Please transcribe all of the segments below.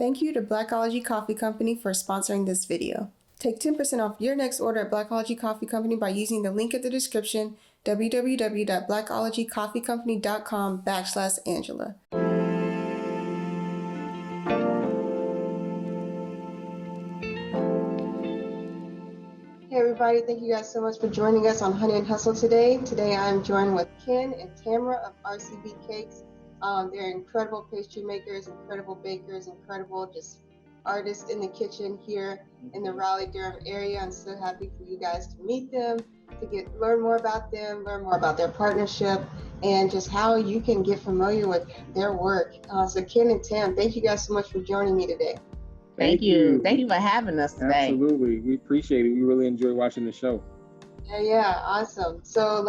Thank you to Blackology Coffee Company for sponsoring this video. Take 10% off your next order at Blackology Coffee Company by using the link in the description, www.blackologycoffeecompany.com/Angela. Hey everybody, thank you guys so much for joining us on Honey and Hustle today. Today I'm joined with Ken and Tamara of RCB Cakes. They're incredible pastry makers, incredible bakers, incredible just artists in the kitchen here in the Raleigh-Durham area. I'm so happy for you guys to meet them, to learn more about them, learn more about their partnership, and just how you can get familiar with their work. So Ken and Tam, thank you guys so much for joining me today. Thank you. Thank you for having us today. Absolutely. We appreciate it. We really enjoy watching the show. Yeah, awesome. So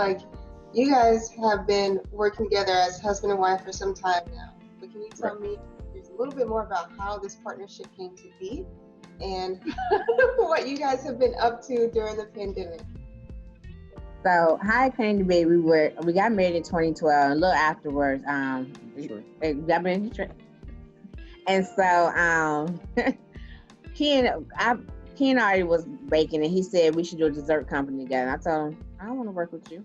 you guys have been working together as husband and wife for some time now. But can you tell me just a little bit more about how this partnership came to be and what you guys have been up to during the pandemic? So how it came to be, we got married in 2012, a little afterwards. We got married in Detroit. And so Ken already was baking, and he said we should do a dessert company together. And I told him, I don't want to work with you.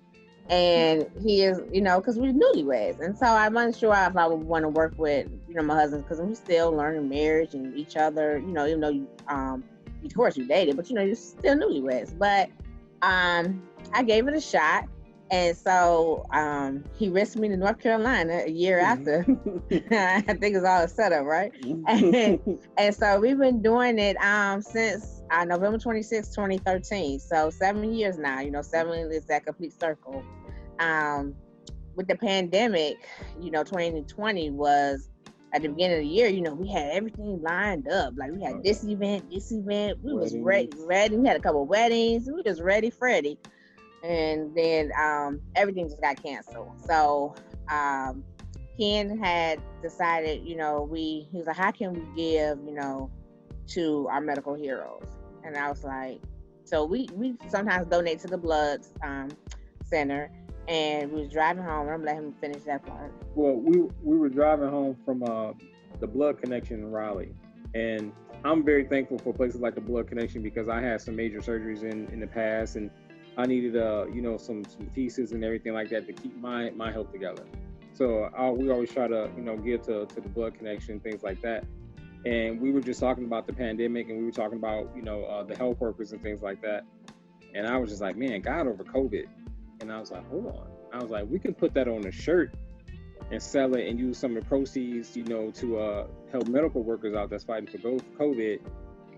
And he is, because we're newlyweds. And so I wasn't sure if I would want to work with, my husband, because we're still learning marriage and each other, even though you, of course you dated, but, you're still newlyweds. But I gave it a shot. And so he risked me to North Carolina a year after. I think it's all set up, right? And so we've been doing it since November 26, 2013. So 7 years now, 7 is that complete circle. With the pandemic, 2020 was at the beginning of the year, we had everything lined up. Like we had this event. We was ready. We had a couple of weddings. We were just ready, Freddy. And then everything just got canceled. So Ken had decided, he was like, how can we give, to our medical heroes? And I was like, so we sometimes donate to the blood center. And we was driving home. I'm gonna let him finish that part. Well, we were driving home from the Blood Connection in Raleigh, and I'm very thankful for places like the Blood Connection because I had some major surgeries in the past, and I needed some pieces and everything like that to keep my health together. So we always try to give to the Blood Connection, things like that. And we were just talking about the pandemic, and we were talking about the health workers and things like that. And I was just like, man, God over COVID. And I was like, hold on. I was like, we can put that on a shirt and sell it and use some of the proceeds, to help medical workers out that's fighting for COVID.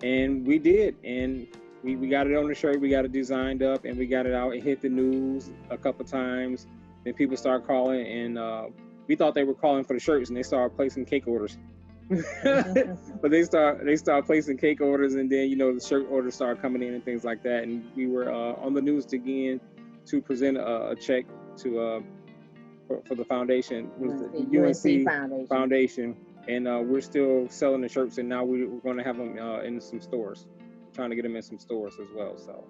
And we did. And we got it on the shirt, we got it designed up, and we got it out. It hit the news a couple times. Then people started calling, and we thought they were calling for the shirts, and they started placing cake orders. But they start placing cake orders, and then the shirt orders started coming in and things like that. And we were on the news again to present a check to for the foundation, the UNC Foundation, and we're still selling the shirts, and now we're going to have them in some stores, trying to get them in some stores as well. So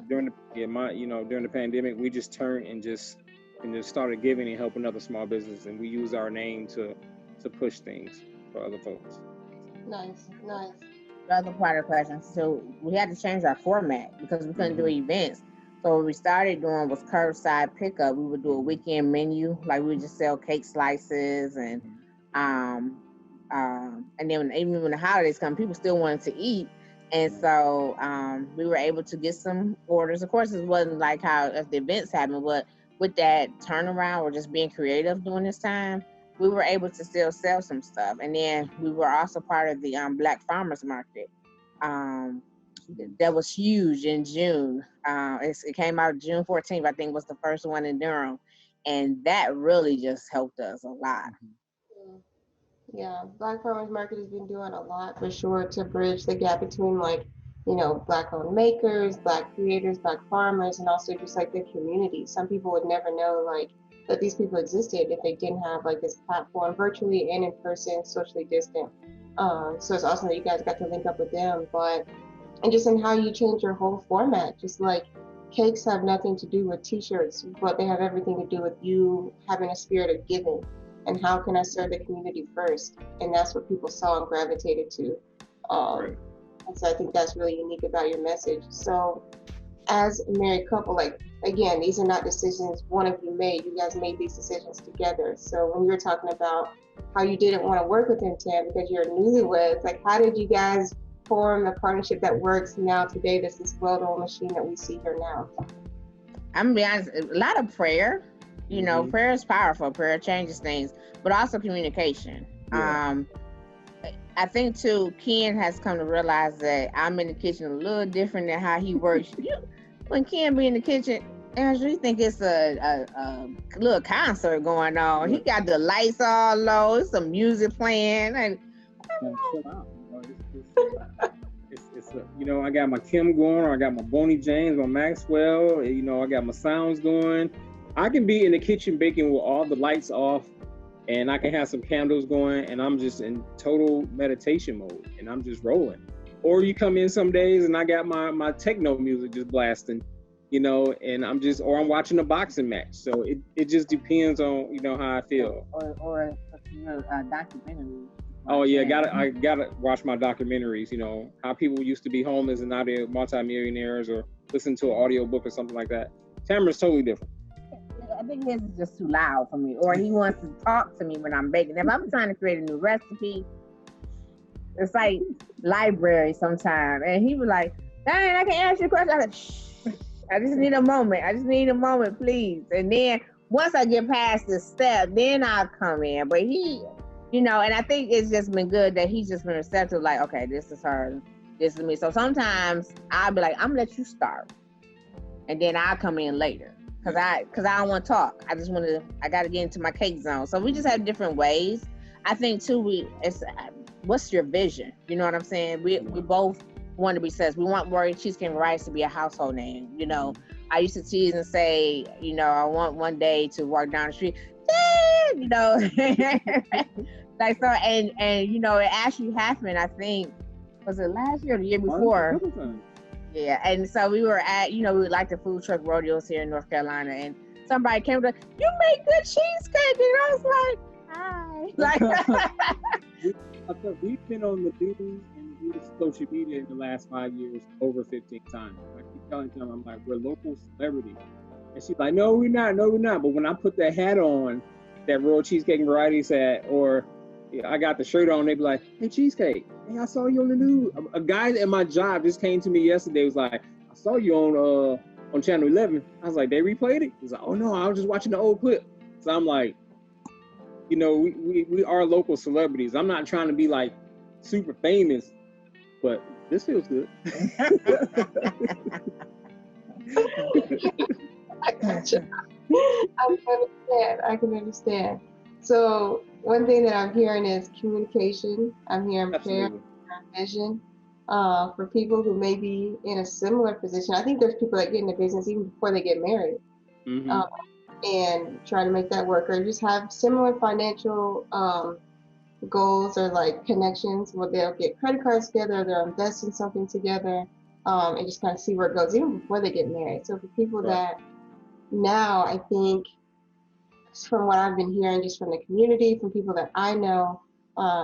during the pandemic, we just turned and just started giving and helping other small businesses, and we use our name to push things for other folks. Nice. The other part of the question, so we had to change our format because we couldn't do events. So what we started doing was curbside pickup. We would do a weekend menu, like we would just sell cake slices, and then even when the holidays come, people still wanted to eat. And so we were able to get some orders. Of course, it wasn't like how if the events happened, but with that turnaround or just being creative during this time, we were able to still sell some stuff. And then we were also part of the Black Farmers Market. That was huge in June. It came out June 14th, I think was the first one in Durham. And that really just helped us a lot. Yeah, Black Farmers Market has been doing a lot for sure to bridge the gap between Black-owned makers, Black creators, Black farmers, and also just the community. Some people would never know that these people existed if they didn't have this platform virtually and in person, socially distant. So it's awesome that you guys got to link up with them, and just in how you change your whole format, just cakes have nothing to do with t-shirts, but they have everything to do with you having a spirit of giving. and how can I serve the community first? And that's what people saw and gravitated to. And so I think that's really unique about your message. So as a married couple, like, again, these are not decisions one of you made. You guys made these decisions together. So when you were talking about how you didn't want to work with him, Tam, because you're newlyweds, like, how did you guys form a partnership that works now today? That's this well-oiled machine that we see here now. I'm gonna be honest, a lot of prayer. You know, prayer is powerful. Prayer changes things, but also communication. Yeah. I think too, Ken has come to realize that I'm in the kitchen a little different than how he works. When Ken be in the kitchen, Angela, you think it's a little concert going on. He got the lights all low, some music playing, and you know, I got my Kim going, or I got my Boney James, my Maxwell, you know, I got my sounds going. I can be in the kitchen baking with all the lights off, and I can have some candles going, and I'm just in total meditation mode, and I'm just rolling. Or you come in some days and I got my techno music just blasting, you know, and I'm watching a boxing match. So it just depends on, you know, how I feel. Or a documentary. Oh yeah, I gotta watch my documentaries, you know, how people used to be homeless and now they're multimillionaires, or listen to an audio book or something like that. Tamara's totally different. I think his is just too loud for me, or he wants to talk to me when I'm baking. If I'm trying to create a new recipe, it's like library sometimes, and he was like, "Dang, I can ask you a question." I was like, "Shh, I just need a moment, please." And then once I get past this step, then I'll come in. But he, you know, and I think it's just been good that he's just been receptive. Like, okay, this is her, this is me. So sometimes I'll be like, "I'm gonna let you start," and then I'll come in later. Cause I don't want to talk. I got to get into my cake zone. So we just have different ways. I think too, what's your vision? You know what I'm saying? We both want to be successful. We want Royal Cheesecake and Varieties to be a household name. You know, I used to tease and say, you know, I want one day to walk down the street, you know, like so, and you know, it actually happened. I think, was it last year or the year before? Yeah, and so we were at, you know, we like the food truck rodeos here in North Carolina, and somebody came to, "You make good cheesecake," and I was like, "Hi." Like, we've been on the news and social media in the last 5 years over 15 times. I keep telling them, I'm like, we're local celebrities, and she's like, no, we're not. But when I put that hat on, that Royal Cheesecake and Varieties hat, or I got the shirt on, they be like, "Hey, Cheesecake, hey, I saw you on the news." A guy at my job just came to me yesterday, was like, "I saw you on Channel 11. I was like, "They replayed it?" He's like, "Oh no, I was just watching the old clip." So I'm like, you know, we are local celebrities. I'm not trying to be like super famous, but this feels good. I can understand. So one thing that I'm hearing is communication. I'm hearing prayer, vision. For people who may be in a similar position. I think there's people that get into business even before they get married, and try to make that work, or just have similar financial goals or like connections where they'll get credit cards together, they'll invest in something together, and just kind of see where it goes even before they get married. So for people that now, I think, from what I've been hearing just from the community, from people that I know,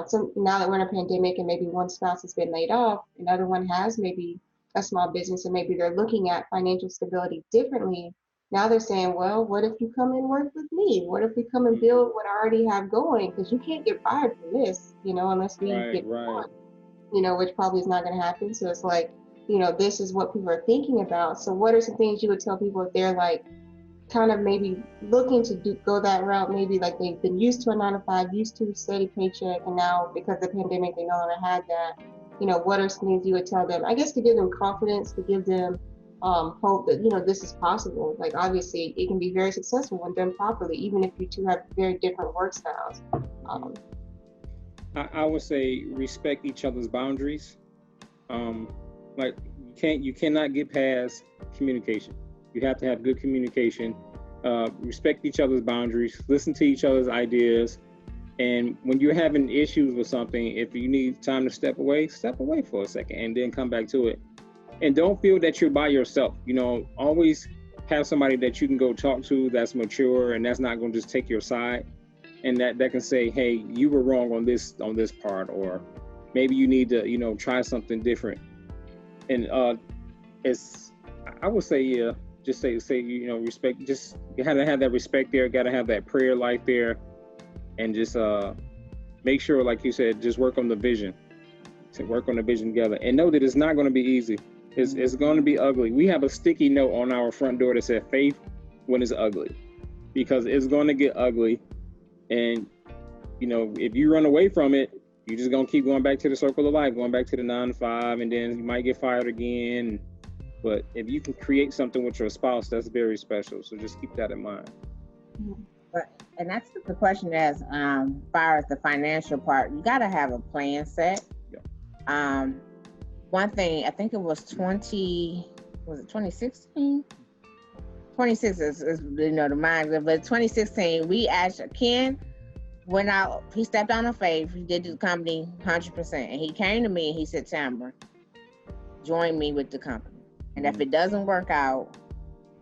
so now that we're in a pandemic and maybe one spouse has been laid off, another one has maybe a small business, and maybe they're looking at financial stability differently. Now they're saying, well, what if you come and work with me? What if we come and build what I already have going? Because you can't get fired from this, you know, unless we get one, you know, which probably is not going to happen. So it's like, you know, this is what people are thinking about. So what are some things you would tell people if they're like, kind of maybe looking to go that route, maybe like they've been used to a 9-to-5, used to a steady paycheck, and now because of the pandemic they no longer had that, you know, what are some things you would tell them, I guess, to give them confidence, to give them hope that, you know, this is possible. Like, obviously it can be very successful when done properly, even if you two have very different work styles. I would say respect each other's boundaries. Like, you cannot get past communication. You have to have good communication, respect each other's boundaries, listen to each other's ideas. And when you're having issues with something, if you need time to step away for a second and then come back to it. And don't feel that you're by yourself. You know, always have somebody that you can go talk to that's mature and that's not going to just take your side. and that can say, hey, you were wrong on this part, or maybe you need to, you know, try something different. And it's, I would say, yeah, just say, you know, respect. Just you gotta have that respect there. Gotta have that prayer life there, and just make sure, like you said, just work on the vision. To work on the vision together, and know that it's not going to be easy. It's going to be ugly. We have a sticky note on our front door that said "Faith when it's ugly," because it's going to get ugly. And you know, if you run away from it, you're just going to keep going back to the circle of life, going back to the 9 to 5, and then you might get fired again. But if you can create something with your spouse, that's very special. So just keep that in mind. But, and that's the question as far as the financial part, you got to have a plan set. One thing, I think it was 2016? 26 is you know, the mind, but 2016, we actually, Ken went out, he stepped on a faith, he did the company 100%, and he came to me and he said, Tamara, join me with the company. And if it doesn't work out,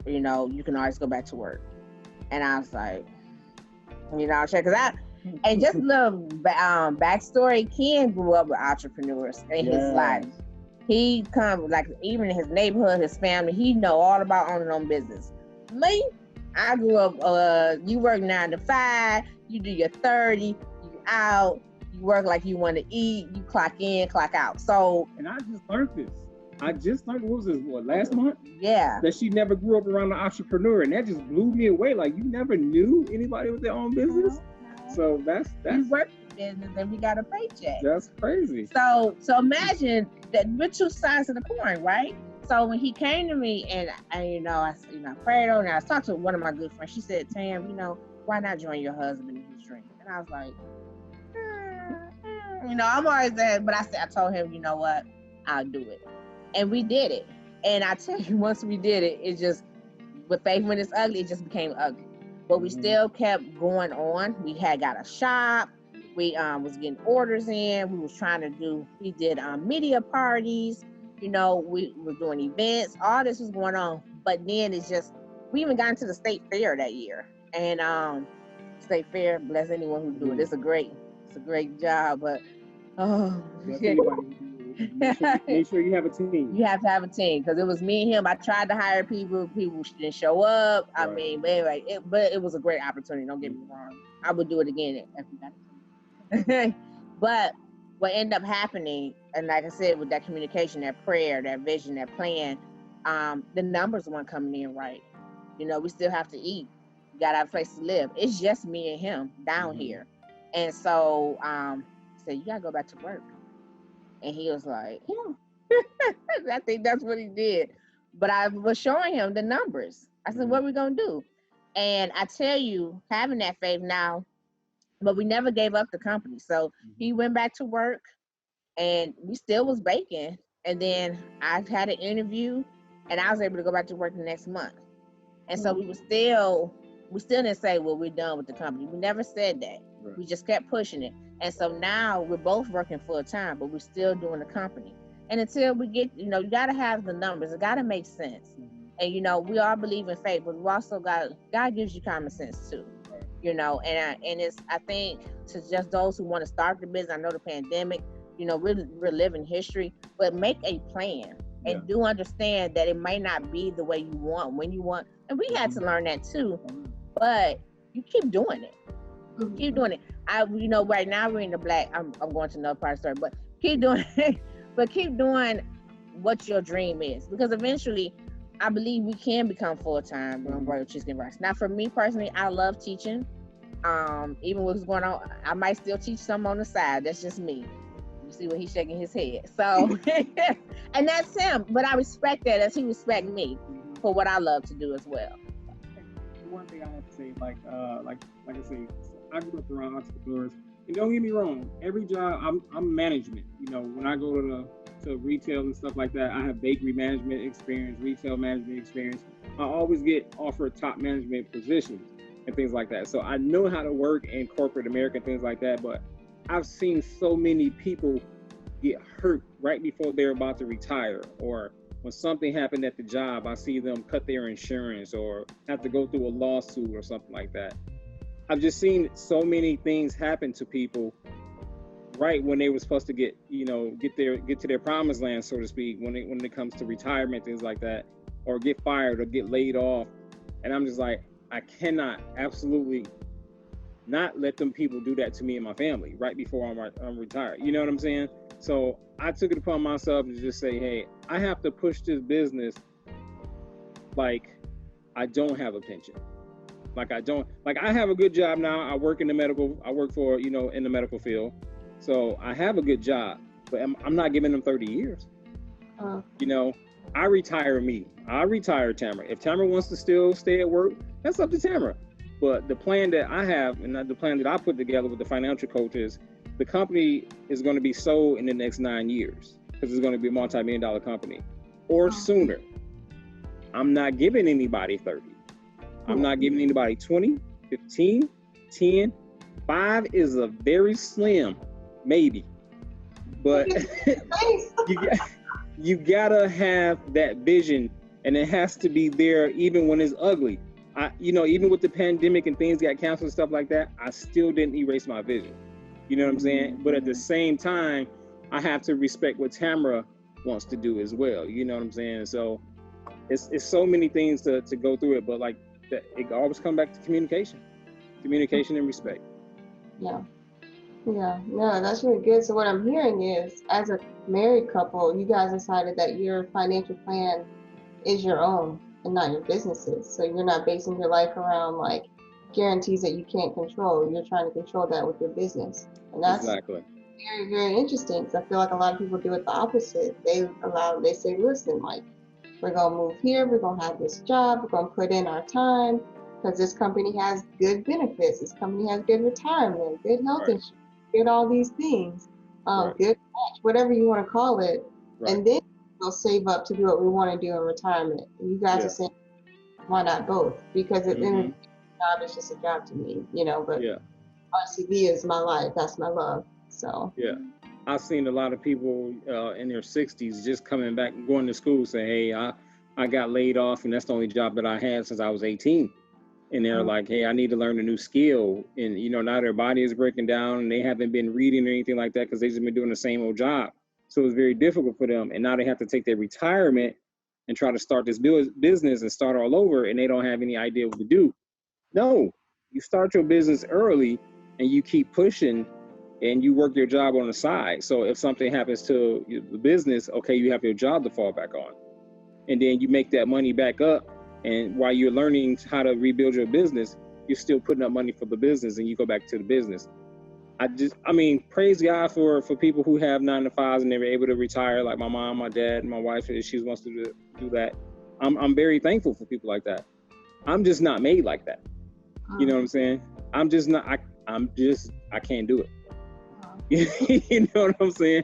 you know, you can always go back to work. And I was like, you know, because and just a little backstory, Ken grew up with entrepreneurs in his life. He come, like, even in his neighborhood, his family, he know all about owning own business. Me, I grew up, you work 9 to 5, you do your 30, you out, you work like you want to eat, you clock in, clock out. So, and I just learned this. What was this, last month? Yeah. That she never grew up around an entrepreneur, and that just blew me away. Like, you never knew anybody with their own business? So that's we work the business and we got a paycheck. That's crazy. So imagine that we're two sides of the coin, right? So when he came to me and you know, I prayed on, and I was talking to one of my good friends. She said, Tam, you know, why not join your husband in his dream? And I was like, you know, I'm always there, but I told him, you know what, I'll do it. And we did it. And I tell you, once we did it, it just, with Faith When It's Ugly, it just became ugly. But we still kept going on. We had got a shop. We was getting orders in. We did media parties. You know, we were doing events. All this was going on. But then it's just, we even got into the state fair that year. And state fair, bless anyone who do it. It's a great job. But make sure you have a team. You have to have a team, because it was me and him. I tried to hire people didn't show up. Right. I mean, but it was a great opportunity. Don't get me wrong. I would do it again if we got it. But what ended up happening, and like I said, with that communication, that prayer, that vision, that plan, the numbers weren't coming in right. You know, we still have to eat. We got our place to live. It's just me and him down here. And so I said, you gotta go back to work. And he was like, yeah. I think that's what he did. But I was showing him the numbers. I said, what are we going to do? And I tell you, having that faith now, but we never gave up the company. So he went back to work, and we still was baking. And then I had an interview, and I was able to go back to work the next month. And so we still didn't say, well, we're done with the company. We never said that. Right. We just kept pushing it. And so now we're both working full time, but we're still doing the company. And until we get, you know, you got to have the numbers. It got to make sense. And, you know, we all believe in faith, but we also God gives you common sense too, you know, and it's, I think, to just those who want to start the business, I know the pandemic, you know, we're living history, but make a plan and do understand that it might not be the way you want, when you want. And we had to learn that too, but you keep doing it. Keep doing it. You know, right now we're in the black, I'm going to another part of the story, but keep doing it. But keep doing what your dream is, because eventually I believe we can become full-time doing Royal Cheesecake and Varieties. Now, for me personally, I love teaching. Even what's going on, I might still teach some on the side. That's just me. You see what he's shaking his head. So, and that's him. But I respect that as he respects me for what I love to do as well. One thing I have to say, like I say, I grew up around entrepreneurs. And don't get me wrong, every job, I'm management. You know, when I go to retail and stuff like that, I have bakery management experience, retail management experience. I always get offered top management positions and things like that. So I know how to work in corporate America and things like that, but I've seen so many people get hurt right before they're about to retire, or when something happened at the job, I see them cut their insurance or have to go through a lawsuit or something like that. I've just seen so many things happen to people right when they were supposed to get to their promised land, so to speak, when it comes to retirement, things like that, or get fired or get laid off. And I'm just like, I cannot absolutely not let them people do that to me and my family right before I'm retired. You know what I'm saying? So I took it upon myself to just say, hey, I have to push this business like I don't have a pension. Like I have a good job now. I work in the medical field. So I have a good job, but I'm not giving them 30 years. I retire me. I retire Tamara. If Tamara wants to still stay at work, that's up to Tamara. But the plan that I have and the plan that I put together with the financial coach is the company is going to be sold in the next 9 years because it's going to be a multi-million-dollar company or sooner. I'm not giving anybody 30. I'm not giving anybody 20, 15, 10. 5 is a very slim, maybe. But you gotta have that vision, and it has to be there even when it's ugly. Even with the pandemic and things got canceled and stuff like that, I still didn't erase my vision. You know what I'm saying? But at the same time, I have to respect what Tamara wants to do as well. You know what I'm saying? So it's so many things to go through it, but like that, it always comes back to communication and respect. Yeah. No, that's really good. So what I'm hearing is, as a married couple, you guys decided that your financial plan is your own and not your business's. So you're not basing your life around like guarantees that you can't control. You're trying to control that with your business. And that's exactly very, very interesting, because I feel like a lot of people do it the opposite. They say, listen, like, we're going to move here, we're going to have this job, we're going to put in our time, because this company has good benefits, this company has good retirement, good health insurance, good all these things, good match, whatever you want to call it. And then we'll save up to do what we want to do in retirement. And you guys are saying, why not both? Because at the end of the job is just a job to me, but RCB is my life, that's my love. So I've seen a lot of people in their 60s just coming back, going to school, saying, hey, I got laid off, and that's the only job that I had since I was 18. And they're like, hey, I need to learn a new skill. And, now their body is breaking down, and they haven't been reading or anything like that because they've just been doing the same old job. So it's very difficult for them. And now they have to take their retirement and try to start this business and start all over, and they don't have any idea what to do. No, you start your business early, and you keep pushing, and you work your job on the side. So if something happens to the business, okay, you have your job to fall back on. And then you make that money back up. And while you're learning how to rebuild your business, you're still putting up money for the business, and you go back to the business. Praise God for people who have 9-to-5s and they're able to retire, like my mom, my dad, and my wife, if she wants to do that. I'm very thankful for people like that. I'm just not made like that. You know what I'm saying? I'm just not, I can't do it. You know what I'm saying?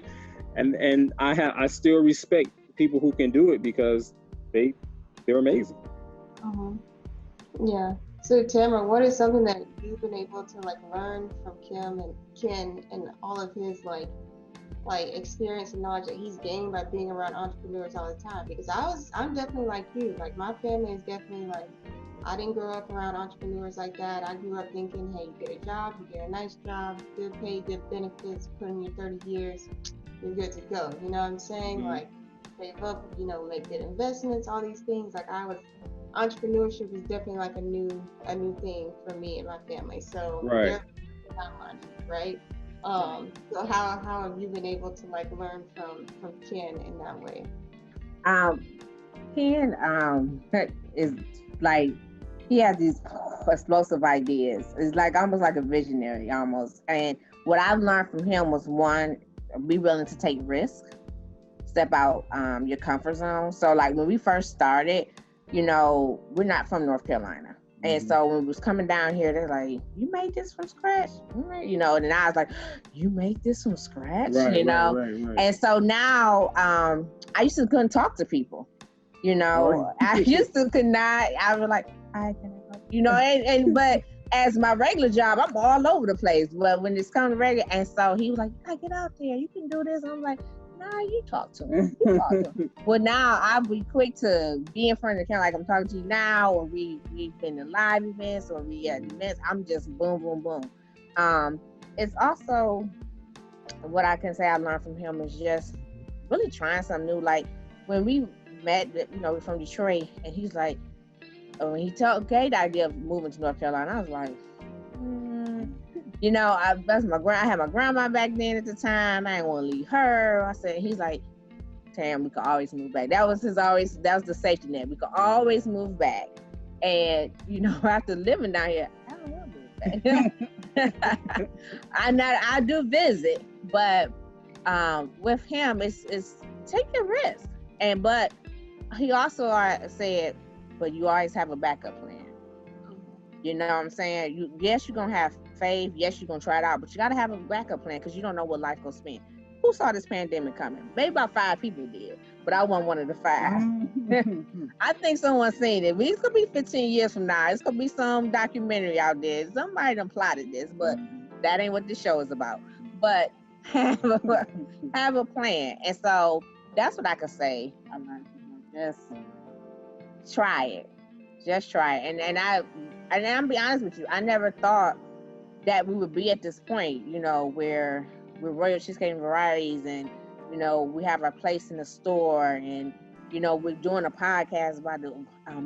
And I still respect people who can do it because they're amazing. Yeah. So Tamara, what is something that you've been able to like learn from Kim and Ken and all of his like experience and knowledge that he's gained by being around entrepreneurs all the time? Because I'm definitely like you. Like my family is definitely like, I didn't grow up around entrepreneurs like that. I grew up thinking, hey, you get a job, you get a nice job, good pay, good benefits, put in your 30 years, you're good to go. You know what I'm saying? Like save up, make good investments, all these things. Like entrepreneurship is definitely like a new thing for me and my family. So right. So how have you been able to like learn from Ken in that way? Ken is like, he has these explosive ideas. It's like almost like a visionary almost. And what I've learned from him was, one, be willing to take risks, step out your comfort zone. So like when we first started, we're not from North Carolina. And so when we was coming down here, they're like, you made this from scratch? And then I was like, you make this from scratch? Right. And so now I used to couldn't talk to people. I used to could not. I was like, I can help. as my regular job, I'm all over the place. But when it's come to regular, and so he was like, "I get out there, you can do this." And I'm like, "Nah, you talk to him. You talk to him." Well, now I'll be quick to be in front of the camera, like I'm talking to you now, or we've been in live events, or we at events. I'm just boom, boom, boom. It's also what I can say I learned from him is just really trying something new. Like when we met, we're from Detroit, and he's like, when he told Kate the idea of moving to North Carolina, I was like, I had my grandma back then at the time. I didn't want to leave her. I said, he's like, Tam, we could always move back. That was the safety net. We could always move back. And after living down here, I don't want to move back. I do visit, but with him, it's take a risk. But he also said, but you always have a backup plan. You know what I'm saying? Yes, you're gonna have faith. Yes, you're gonna try it out, but you gotta have a backup plan because you don't know what life gonna spend. Who saw this pandemic coming? Maybe about 5 people did, but I wasn't one of the 5. I think someone's seen it. It's gonna be 15 years from now. It's gonna be some documentary out there. Somebody done plotted this, but that ain't what this show is about. But have a plan, and so that's what I could say. I learned from him. Just try it. Just try it. And I'm be honest with you, I never thought that we would be at this point, where we're Royal Cheesecake and Varieties, and we have our place in the store, and we're doing a podcast about the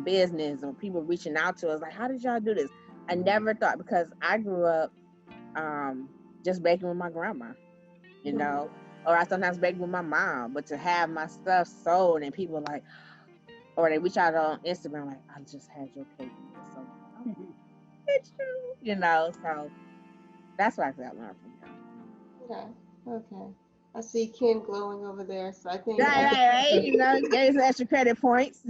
business, or people reaching out to us like, how did y'all do this? I never thought, because I grew up just baking with my grandma, or I sometimes bake with my mom, but to have my stuff sold and people like, or they reach out on Instagram like, I just had your cake and it's so good. So that's what I learned from him. Okay. I see Ken glowing over there, so I think. Right. Gave some extra credit points.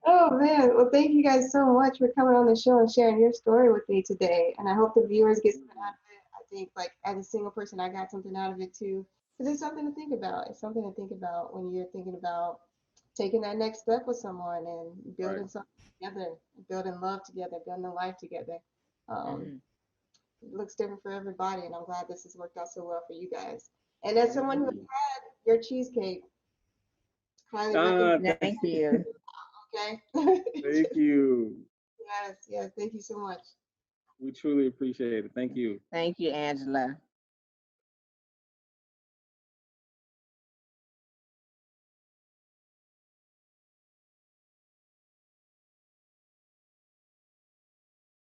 Oh man, well thank you guys so much for coming on the show and sharing your story with me today. And I hope the viewers get something out of it. I think like as a single person, I got something out of it too. Because it's something to think about. It's something to think about when you're thinking about taking that next step with someone and building something together, building love together, building a life together. It looks different for everybody, and I'm glad this has worked out so well for you guys. And as someone who had your cheesecake, highly recommend. Thank you. Okay. Thank you. Yes, thank you so much. We truly appreciate it. Thank you. Thank you, Angela.